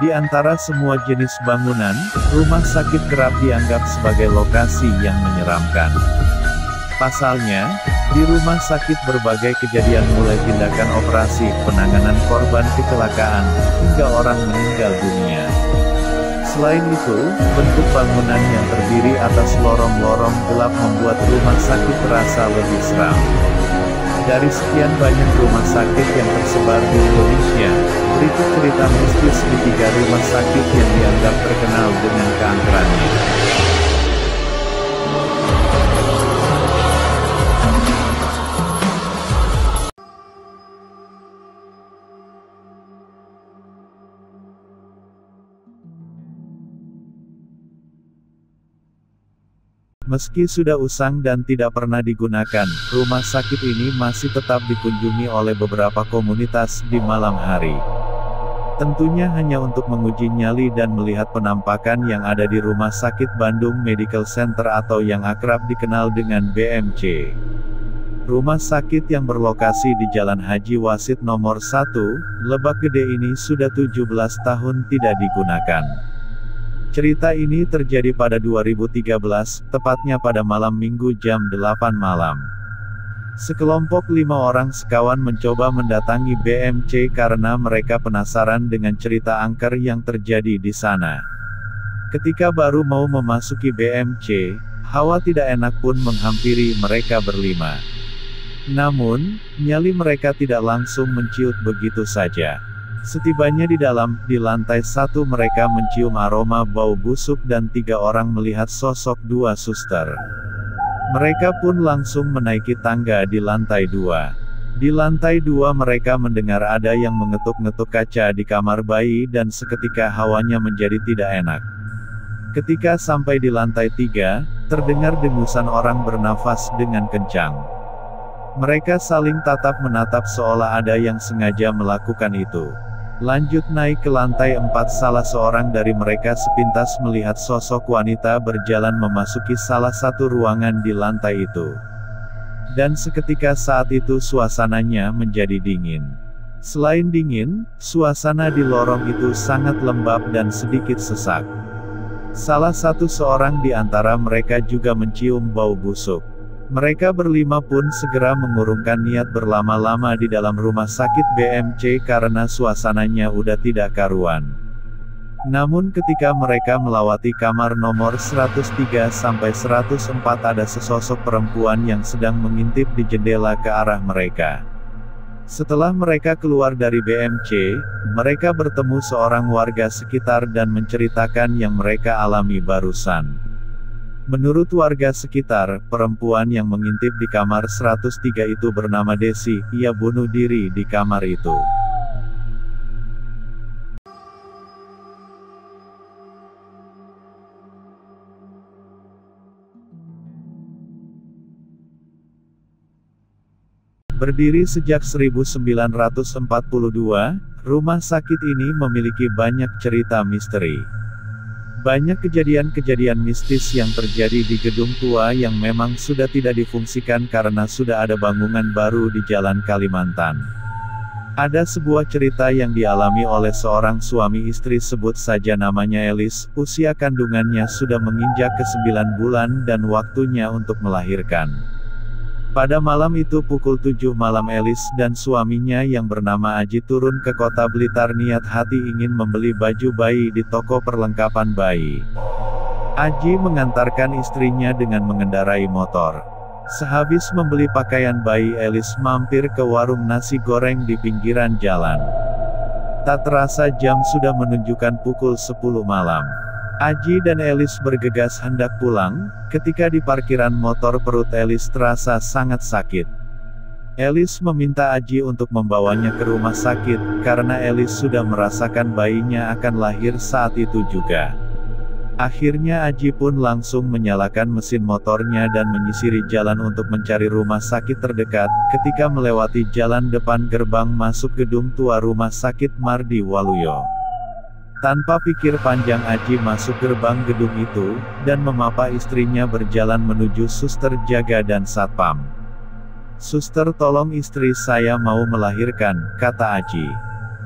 Di antara semua jenis bangunan, rumah sakit kerap dianggap sebagai lokasi yang menyeramkan. Pasalnya, di rumah sakit berbagai kejadian mulai tindakan operasi, penanganan korban kecelakaan, hingga orang meninggal dunia. Selain itu, bentuk bangunan yang terdiri atas lorong-lorong gelap membuat rumah sakit terasa lebih seram. Dari sekian banyak rumah sakit yang tersebar di Indonesia, berikut cerita mistis di 3 rumah sakit yang dianggap terkenal dengan keangkerannya. Meski sudah usang dan tidak pernah digunakan, rumah sakit ini masih tetap dikunjungi oleh beberapa komunitas di malam hari. Tentunya hanya untuk menguji nyali dan melihat penampakan yang ada di Rumah Sakit Bandung Medical Center atau yang akrab dikenal dengan BMC. Rumah sakit yang berlokasi di Jalan Haji Wasit nomor 1, Lebak Gede ini sudah 17 tahun tidak digunakan. Cerita ini terjadi pada 2013, tepatnya pada malam Minggu jam 8 malam. Sekelompok 5 orang sekawan mencoba mendatangi BMC karena mereka penasaran dengan cerita angker yang terjadi di sana. Ketika baru mau memasuki BMC, hawa tidak enak pun menghampiri mereka berlima. Namun, nyali mereka tidak langsung menciut begitu saja. Setibanya di dalam, di lantai 1 mereka mencium aroma bau busuk dan 3 orang melihat sosok 2 suster. Mereka pun langsung menaiki tangga di lantai 2. Di lantai 2 mereka mendengar ada yang mengetuk-ngetuk kaca di kamar bayi dan seketika hawanya menjadi tidak enak. Ketika sampai di lantai 3, terdengar dengusan orang bernafas dengan kencang. Mereka saling tatap menatap seolah ada yang sengaja melakukan itu. Lanjut naik ke lantai 4, salah seorang dari mereka sepintas melihat sosok wanita berjalan memasuki salah satu ruangan di lantai itu. Dan seketika saat itu suasananya menjadi dingin. Selain dingin, suasana di lorong itu sangat lembab dan sedikit sesak. Salah satu seorang di antara mereka juga mencium bau busuk. Mereka berlima pun segera mengurungkan niat berlama-lama di dalam rumah sakit BMC karena suasananya udah tidak karuan. Namun ketika mereka melewati kamar nomor 103-104 ada sesosok perempuan yang sedang mengintip di jendela ke arah mereka. Setelah mereka keluar dari BMC, mereka bertemu seorang warga sekitar dan menceritakan yang mereka alami barusan. Menurut warga sekitar, perempuan yang mengintip di kamar 103 itu bernama Desi, ia bunuh diri di kamar itu. Berdiri sejak 1942, rumah sakit ini memiliki banyak cerita misteri. Banyak kejadian-kejadian mistis yang terjadi di gedung tua yang memang sudah tidak difungsikan karena sudah ada bangunan baru di Jalan Kalimantan. Ada sebuah cerita yang dialami oleh seorang suami istri, sebut saja namanya Elis, usia kandungannya sudah menginjak ke 9 bulan dan waktunya untuk melahirkan. Pada malam itu pukul 7 malam Elis dan suaminya yang bernama Aji turun ke kota Blitar niat hati ingin membeli baju bayi di toko perlengkapan bayi. Aji mengantarkan istrinya dengan mengendarai motor. Sehabis membeli pakaian bayi Elis mampir ke warung nasi goreng di pinggiran jalan. Tak terasa jam sudah menunjukkan pukul 10 malam. Aji dan Elis bergegas hendak pulang, ketika di parkiran motor perut Elis terasa sangat sakit. Elis meminta Aji untuk membawanya ke rumah sakit, karena Elis sudah merasakan bayinya akan lahir saat itu juga. Akhirnya Aji pun langsung menyalakan mesin motornya dan menyisiri jalan untuk mencari rumah sakit terdekat, ketika melewati jalan depan gerbang masuk gedung tua Rumah Sakit Mardi Waluyo. Tanpa pikir panjang Aji masuk gerbang gedung itu, dan memapa istrinya berjalan menuju suster jaga dan satpam. "Suster, tolong istri saya mau melahirkan," kata Aji.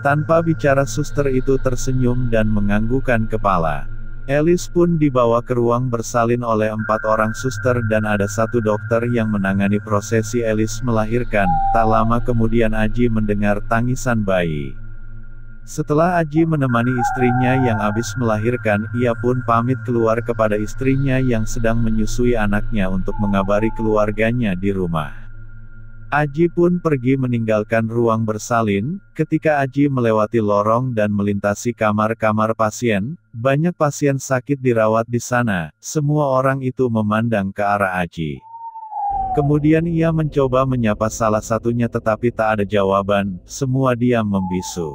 Tanpa bicara suster itu tersenyum dan menganggukkan kepala. Alice pun dibawa ke ruang bersalin oleh 4 orang suster dan ada 1 dokter yang menangani prosesi Alice melahirkan. Tak lama kemudian Aji mendengar tangisan bayi. Setelah Aji menemani istrinya yang habis melahirkan, ia pun pamit keluar kepada istrinya yang sedang menyusui anaknya untuk mengabari keluarganya di rumah. Aji pun pergi meninggalkan ruang bersalin. Ketika Aji melewati lorong dan melintasi kamar-kamar pasien, banyak pasien sakit dirawat di sana. Semua orang itu memandang ke arah Aji. Kemudian ia mencoba menyapa salah satunya tetapi tak ada jawaban, semua diam membisu.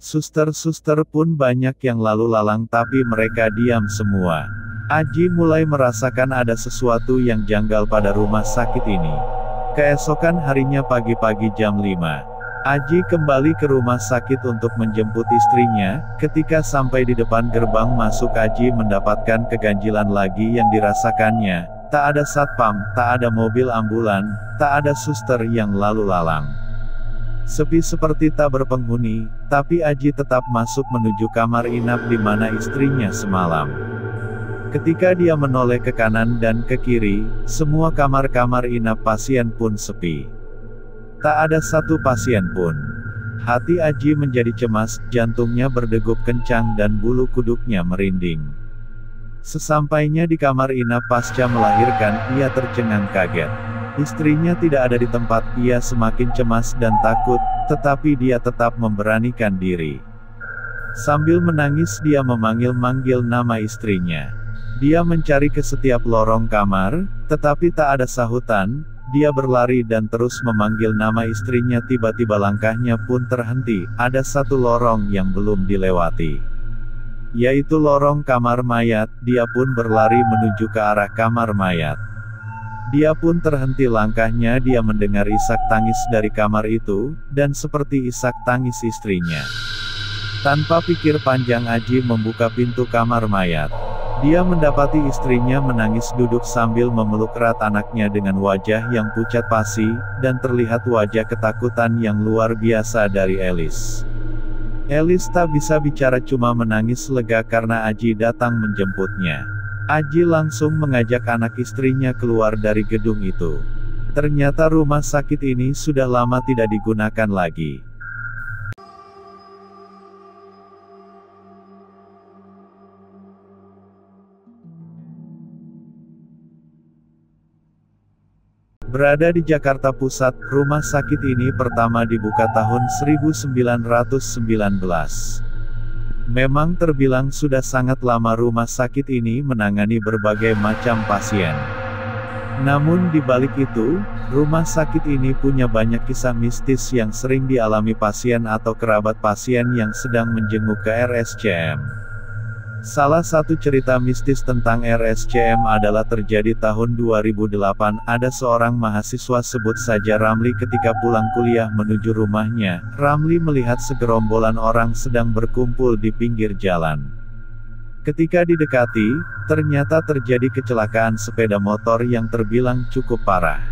Suster-suster pun banyak yang lalu lalang tapi mereka diam semua. Aji mulai merasakan ada sesuatu yang janggal pada rumah sakit ini. Keesokan harinya pagi-pagi jam 5. Aji kembali ke rumah sakit untuk menjemput istrinya. Ketika sampai di depan gerbang masuk Aji mendapatkan keganjilan lagi yang dirasakannya. Tak ada satpam, tak ada mobil ambulan, tak ada suster yang lalu lalang. Sepi seperti tak berpenghuni, tapi Aji tetap masuk menuju kamar inap di mana istrinya semalam. Ketika dia menoleh ke kanan dan ke kiri, semua kamar-kamar inap pasien pun sepi. Tak ada satu pasien pun. Hati Aji menjadi cemas, jantungnya berdegup kencang dan bulu kuduknya merinding. Sesampainya di kamar inap pasca melahirkan, ia tercengang kaget. Istrinya tidak ada di tempat, ia semakin cemas dan takut, tetapi dia tetap memberanikan diri. Sambil menangis dia memanggil-manggil nama istrinya. Dia mencari ke setiap lorong kamar, tetapi tak ada sahutan. Dia berlari dan terus memanggil nama istrinya. Tiba-tiba langkahnya pun terhenti. Ada 1 lorong yang belum dilewati, yaitu lorong kamar mayat. Dia pun berlari menuju ke arah kamar mayat. Dia pun terhenti langkahnya. Dia mendengar isak tangis dari kamar itu, dan seperti isak tangis istrinya. Tanpa pikir panjang Aji membuka pintu kamar mayat. Dia mendapati istrinya menangis duduk sambil memeluk erat anaknya dengan wajah yang pucat pasi, dan terlihat wajah ketakutan yang luar biasa dari Alice. Alice tak bisa bicara, cuma menangis lega karena Aji datang menjemputnya. Aji langsung mengajak anak istrinya keluar dari gedung itu. Ternyata rumah sakit ini sudah lama tidak digunakan lagi. Berada di Jakarta Pusat, rumah sakit ini pertama dibuka tahun 1919. Memang terbilang sudah sangat lama rumah sakit ini menangani berbagai macam pasien. Namun di balik itu, rumah sakit ini punya banyak kisah mistis yang sering dialami pasien atau kerabat pasien yang sedang menjenguk ke RSCM. Salah satu cerita mistis tentang RSCM adalah terjadi tahun 2008, ada seorang mahasiswa sebut saja Ramli ketika pulang kuliah menuju rumahnya, Ramli melihat segerombolan orang sedang berkumpul di pinggir jalan. Ketika didekati, ternyata terjadi kecelakaan sepeda motor yang terbilang cukup parah.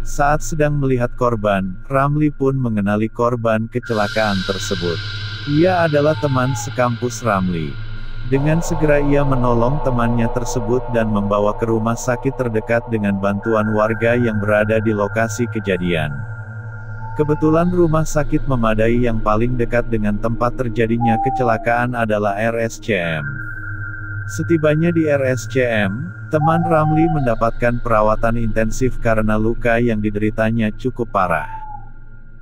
Saat sedang melihat korban, Ramli pun mengenali korban kecelakaan tersebut. Ia adalah teman sekampus Ramli. Dengan segera ia menolong temannya tersebut dan membawa ke rumah sakit terdekat dengan bantuan warga yang berada di lokasi kejadian. Kebetulan rumah sakit memadai yang paling dekat dengan tempat terjadinya kecelakaan adalah RSCM. Setibanya di RSCM, teman Ramli mendapatkan perawatan intensif karena luka yang dideritanya cukup parah.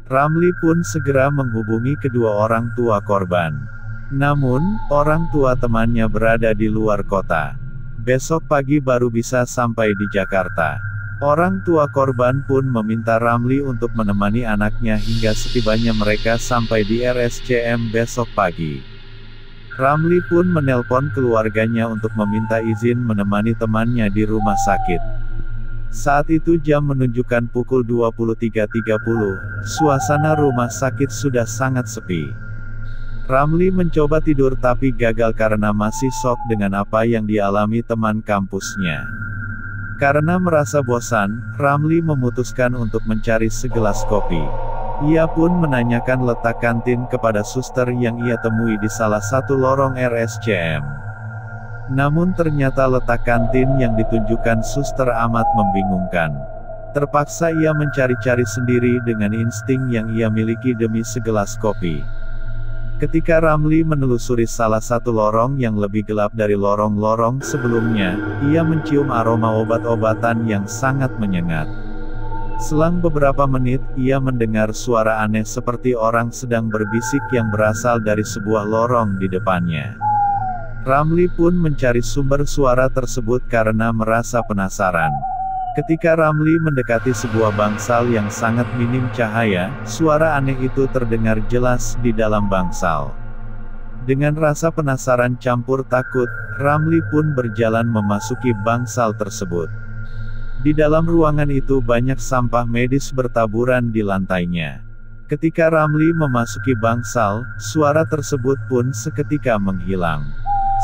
Ramli pun segera menghubungi kedua orang tua korban. Namun, orang tua temannya berada di luar kota. Besok pagi baru bisa sampai di Jakarta. Orang tua korban pun meminta Ramli untuk menemani anaknya hingga setibanya mereka sampai di RSCM besok pagi. Ramli pun menelpon keluarganya untuk meminta izin menemani temannya di rumah sakit. Saat itu jam menunjukkan pukul 23.30, suasana rumah sakit sudah sangat sepi. Ramli mencoba tidur tapi gagal karena masih shock dengan apa yang dialami teman kampusnya. Karena merasa bosan, Ramli memutuskan untuk mencari segelas kopi. Ia pun menanyakan letak kantin kepada suster yang ia temui di salah satu lorong RSCM. Namun ternyata letak kantin yang ditunjukkan suster amat membingungkan. Terpaksa ia mencari-cari sendiri dengan insting yang ia miliki demi segelas kopi. Ketika Ramli menelusuri salah satu lorong yang lebih gelap dari lorong-lorong sebelumnya, ia mencium aroma obat-obatan yang sangat menyengat. Selang beberapa menit, ia mendengar suara aneh seperti orang sedang berbisik yang berasal dari sebuah lorong di depannya. Ramli pun mencari sumber suara tersebut karena merasa penasaran. Ketika Ramli mendekati sebuah bangsal yang sangat minim cahaya, suara aneh itu terdengar jelas di dalam bangsal. Dengan rasa penasaran campur takut, Ramli pun berjalan memasuki bangsal tersebut. Di dalam ruangan itu banyak sampah medis bertaburan di lantainya. Ketika Ramli memasuki bangsal, suara tersebut pun seketika menghilang.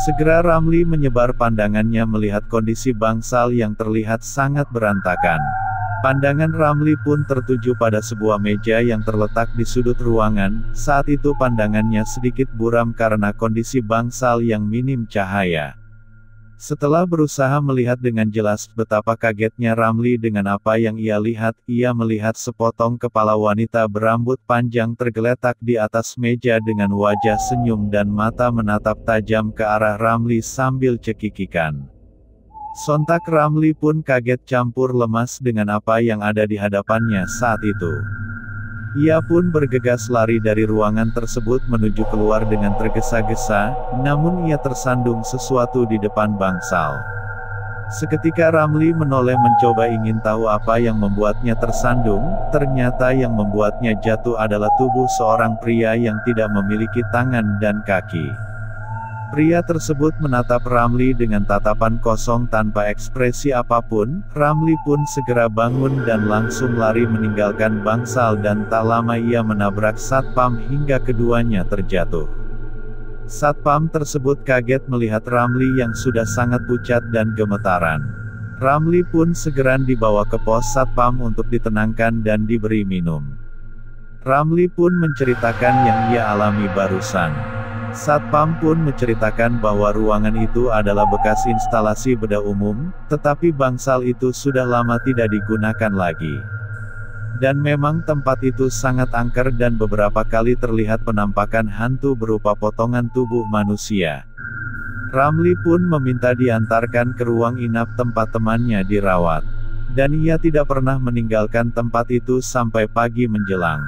Segera Ramli menyebar pandangannya melihat kondisi bangsal yang terlihat sangat berantakan. Pandangan Ramli pun tertuju pada sebuah meja yang terletak di sudut ruangan. Saat itu pandangannya sedikit buram karena kondisi bangsal yang minim cahaya. Setelah berusaha melihat dengan jelas betapa kagetnya Ramli dengan apa yang ia melihat sepotong kepala wanita berambut panjang tergeletak di atas meja dengan wajah senyum dan mata menatap tajam ke arah Ramli sambil cekikikan. Sontak Ramli pun kaget campur lemas dengan apa yang ada di hadapannya saat itu. Ia pun bergegas lari dari ruangan tersebut menuju keluar dengan tergesa-gesa, namun ia tersandung sesuatu di depan bangsal. Seketika Ramli menoleh mencoba ingin tahu apa yang membuatnya tersandung, ternyata yang membuatnya jatuh adalah tubuh seorang pria yang tidak memiliki tangan dan kaki. Pria tersebut menatap Ramli dengan tatapan kosong tanpa ekspresi apapun. Ramli pun segera bangun dan langsung lari meninggalkan bangsal dan tak lama ia menabrak satpam hingga keduanya terjatuh. Satpam tersebut kaget melihat Ramli yang sudah sangat pucat dan gemetaran. Ramli pun segera dibawa ke pos satpam untuk ditenangkan dan diberi minum. Ramli pun menceritakan yang ia alami barusan. Satpam pun menceritakan bahwa ruangan itu adalah bekas instalasi bedah umum, tetapi bangsal itu sudah lama tidak digunakan lagi. Dan memang tempat itu sangat angker dan beberapa kali terlihat penampakan hantu berupa potongan tubuh manusia. Ramli pun meminta diantarkan ke ruang inap tempat temannya dirawat. Dan ia tidak pernah meninggalkan tempat itu sampai pagi menjelang.